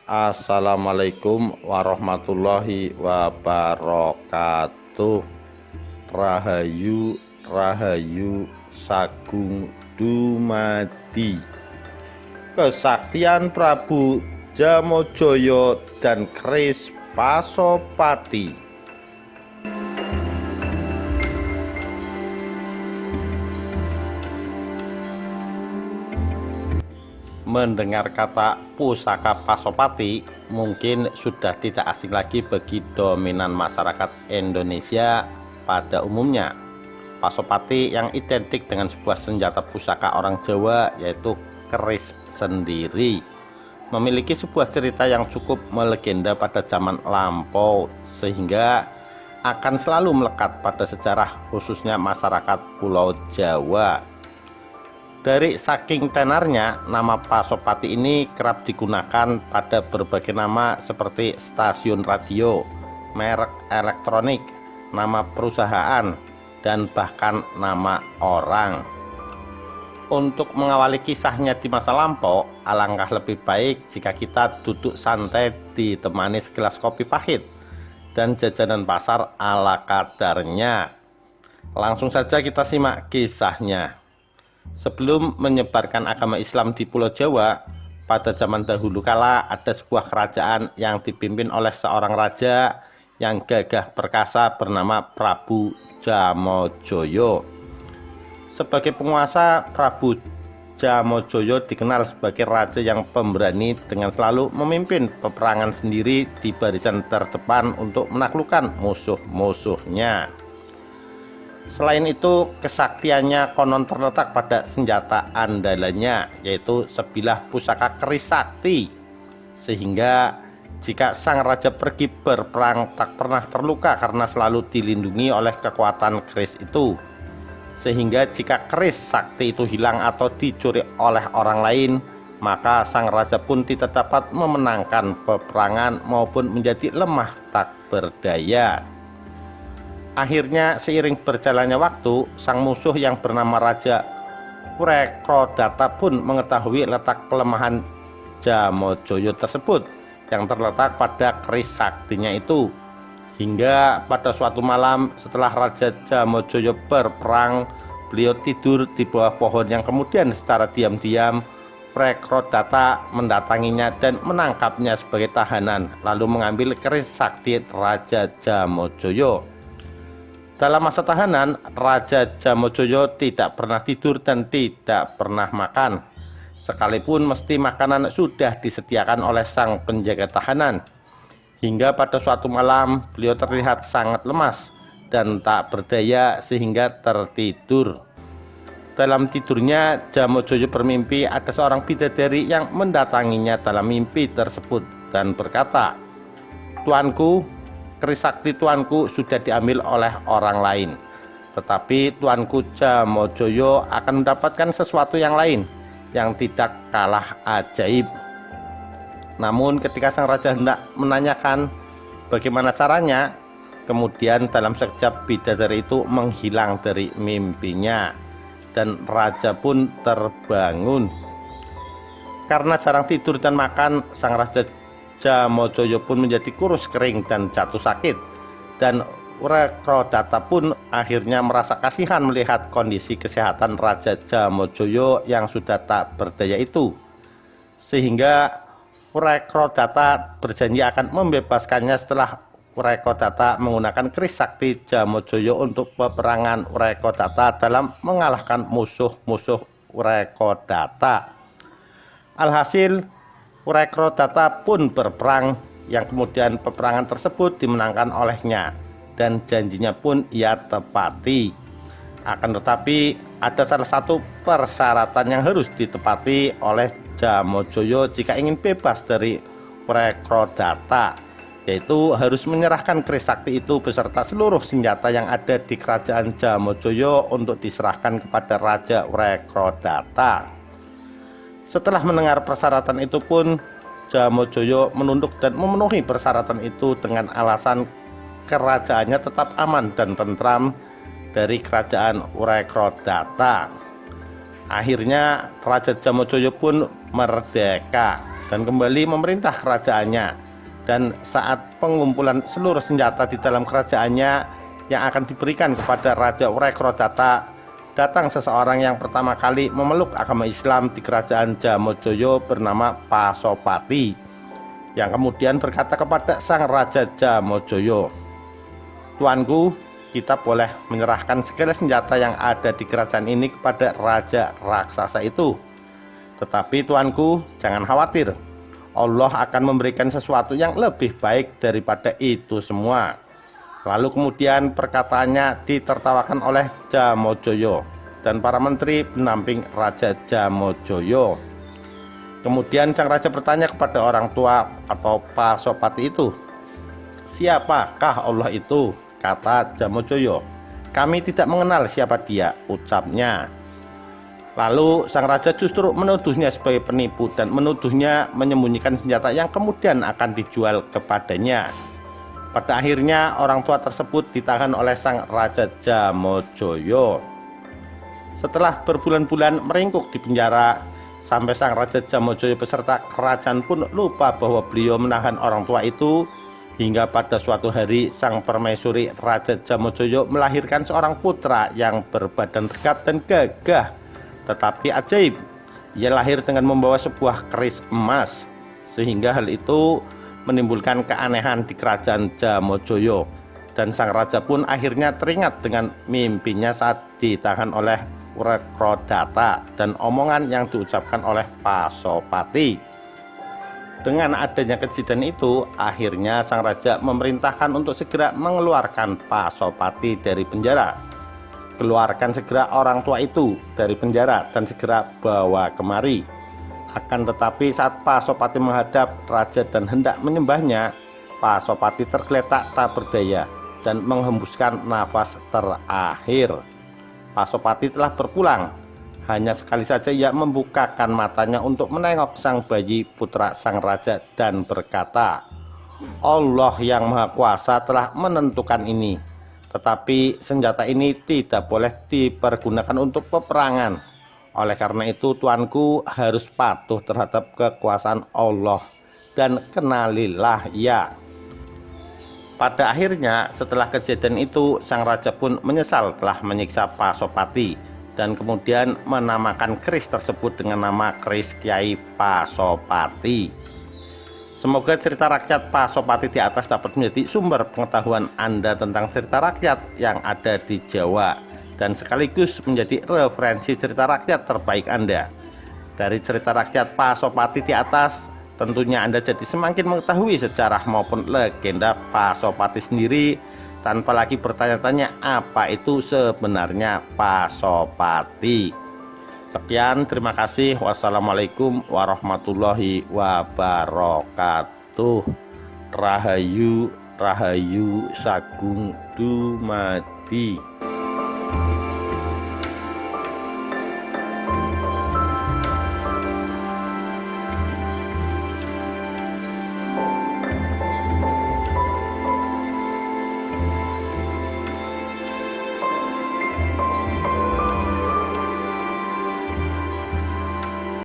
Assalamualaikum warahmatullahi wabarakatuh. Rahayu Rahayu Sagung Dumadi. Kesaktian Prabu Jamajaya dan keris Pasopati. Mendengar kata pusaka Pasopati mungkin sudah tidak asing lagi bagi dominan masyarakat Indonesia pada umumnya. Pasopati yang identik dengan sebuah senjata pusaka orang Jawa, yaitu keris sendiri, memiliki sebuah cerita yang cukup melegenda pada zaman lampau, sehingga akan selalu melekat pada sejarah khususnya masyarakat Pulau Jawa. Dari saking tenarnya, nama Pasopati ini kerap digunakan pada berbagai nama seperti stasiun radio, merek elektronik, nama perusahaan, dan bahkan nama orang. Untuk mengawali kisahnya di masa lampau, alangkah lebih baik jika kita duduk santai ditemani segelas kopi pahit dan jajanan pasar ala kadarnya. Langsung saja kita simak kisahnya. Sebelum menyebarkan agama Islam di Pulau Jawa, pada zaman dahulu kala ada sebuah kerajaan yang dipimpin oleh seorang raja yang gagah perkasa bernama Prabu Jamajaya. Sebagai penguasa, Prabu Jamajaya dikenal sebagai raja yang pemberani dengan selalu memimpin peperangan sendiri di barisan terdepan untuk menaklukkan musuh-musuhnya. Selain itu, kesaktiannya konon terletak pada senjata andalannya, yaitu sebilah pusaka keris sakti, sehingga jika sang raja pergi berperang tak pernah terluka karena selalu dilindungi oleh kekuatan keris itu. Sehingga jika keris sakti itu hilang atau dicuri oleh orang lain, maka sang raja pun tidak dapat memenangkan peperangan maupun menjadi lemah tak berdaya. Akhirnya seiring berjalannya waktu, sang musuh yang bernama Raja Wrekodata pun mengetahui letak kelemahan Jamajaya tersebut yang terletak pada keris saktinya itu. Hingga pada suatu malam setelah Raja Jamajaya berperang, beliau tidur di bawah pohon yang kemudian secara diam-diam Wrekodata mendatanginya dan menangkapnya sebagai tahanan, lalu mengambil keris sakti Raja Jamajaya. Dalam masa tahanan, Raja Jamajaya tidak pernah tidur dan tidak pernah makan, sekalipun mesti makanan sudah disediakan oleh sang penjaga tahanan. Hingga pada suatu malam, beliau terlihat sangat lemas dan tak berdaya sehingga tertidur. Dalam tidurnya, Jamajaya bermimpi ada seorang bidadari yang mendatanginya dalam mimpi tersebut dan berkata, "Tuanku, keris sakti tuanku sudah diambil oleh orang lain, tetapi tuanku Jamajaya akan mendapatkan sesuatu yang lain yang tidak kalah ajaib." Namun ketika sang raja hendak menanyakan bagaimana caranya, kemudian dalam sekejap bidadari itu menghilang dari mimpinya dan raja pun terbangun. Karena jarang tidur dan makan, sang raja Jamajaya pun menjadi kurus kering dan jatuh sakit, dan Wrekodata pun akhirnya merasa kasihan melihat kondisi kesehatan Raja Jamajaya yang sudah tak berdaya itu, sehingga Wrekodata berjanji akan membebaskannya setelah Wrekodata menggunakan keris sakti Jamajaya untuk peperangan Wrekodata dalam mengalahkan musuh-musuh Wrekodata. Alhasil, Wrekodata pun berperang, yang kemudian peperangan tersebut dimenangkan olehnya dan janjinya pun ia tepati. Akan tetapi ada salah satu persyaratan yang harus ditepati oleh Jamajaya jika ingin bebas dari Wrekodata, yaitu harus menyerahkan keris sakti itu beserta seluruh senjata yang ada di kerajaan Jamajaya untuk diserahkan kepada Raja Wrekodata. Setelah mendengar persyaratan itu pun, Jamajaya menunduk dan memenuhi persyaratan itu dengan alasan kerajaannya tetap aman dan tentram dari kerajaan Wrekodata. Akhirnya Raja Jamajaya pun merdeka. dan kembali memerintah kerajaannya. Dan saat pengumpulan seluruh senjata di dalam kerajaannya yang akan diberikan kepada Raja Wrekodata, datang seseorang yang pertama kali memeluk agama Islam di kerajaan Jamojoyo bernama Pasopati, yang kemudian berkata kepada sang Raja Jamojoyo, "Tuanku, kita boleh menyerahkan segala senjata yang ada di kerajaan ini kepada Raja Raksasa itu. Tetapi tuanku, jangan khawatir, Allah akan memberikan sesuatu yang lebih baik daripada itu semua." Lalu kemudian perkataannya ditertawakan oleh Jamojoyo dan para menteri pendamping Raja Jamojoyo. Kemudian sang raja bertanya kepada orang tua atau Pasopati itu, "Siapakah Allah itu?" Kata Jamojoyo, "Kami tidak mengenal siapa dia," ucapnya. Lalu sang raja justru menuduhnya sebagai penipu dan menuduhnya menyembunyikan senjata yang kemudian akan dijual kepadanya. Pada akhirnya orang tua tersebut ditahan oleh sang Raja Jamojoyo. Setelah berbulan-bulan meringkuk di penjara, sampai sang Raja Jamojoyo beserta kerajaan pun lupa bahwa beliau menahan orang tua itu, hingga pada suatu hari sang permaisuri Raja Jamojoyo melahirkan seorang putra yang berbadan tegap dan gagah. Tetapi ajaib, ia lahir dengan membawa sebuah keris emas, sehingga hal itu menimbulkan keanehan di kerajaan Jamojoyo. Dan sang raja pun akhirnya teringat dengan mimpinya saat ditahan oleh Wrekodata dan omongan yang diucapkan oleh Pasopati. Dengan adanya kejadian itu, akhirnya sang raja memerintahkan untuk segera mengeluarkan Pasopati dari penjara. Keluarkan segera orang tua itu dari penjara dan segera bawa kemari. Akan tetapi saat Pasopati menghadap raja dan hendak menyembahnya, Pasopati tergeletak tak berdaya dan menghembuskan nafas terakhir. Pasopati telah berpulang. Hanya sekali saja ia membukakan matanya untuk menengok sang bayi putra sang raja dan berkata, "Allah yang Maha Kuasa telah menentukan ini. Tetapi senjata ini tidak boleh dipergunakan untuk peperangan. Oleh karena itu tuanku harus patuh terhadap kekuasaan Allah dan kenalilah ia." Pada akhirnya setelah kejadian itu sang raja pun menyesal telah menyiksa Pasopati dan kemudian menamakan keris tersebut dengan nama keris Kiai Pasopati. Semoga cerita rakyat Pasopati di atas dapat menjadi sumber pengetahuan Anda tentang cerita rakyat yang ada di Jawa dan sekaligus menjadi referensi cerita rakyat terbaik Anda. Dari cerita rakyat Pasopati di atas, tentunya Anda jadi semakin mengetahui sejarah maupun legenda Pasopati sendiri tanpa lagi bertanya-tanya apa itu sebenarnya Pasopati. Sekian, terima kasih. Wassalamualaikum warahmatullahi wabarakatuh. Rahayu, Rahayu Sagung Dumadi.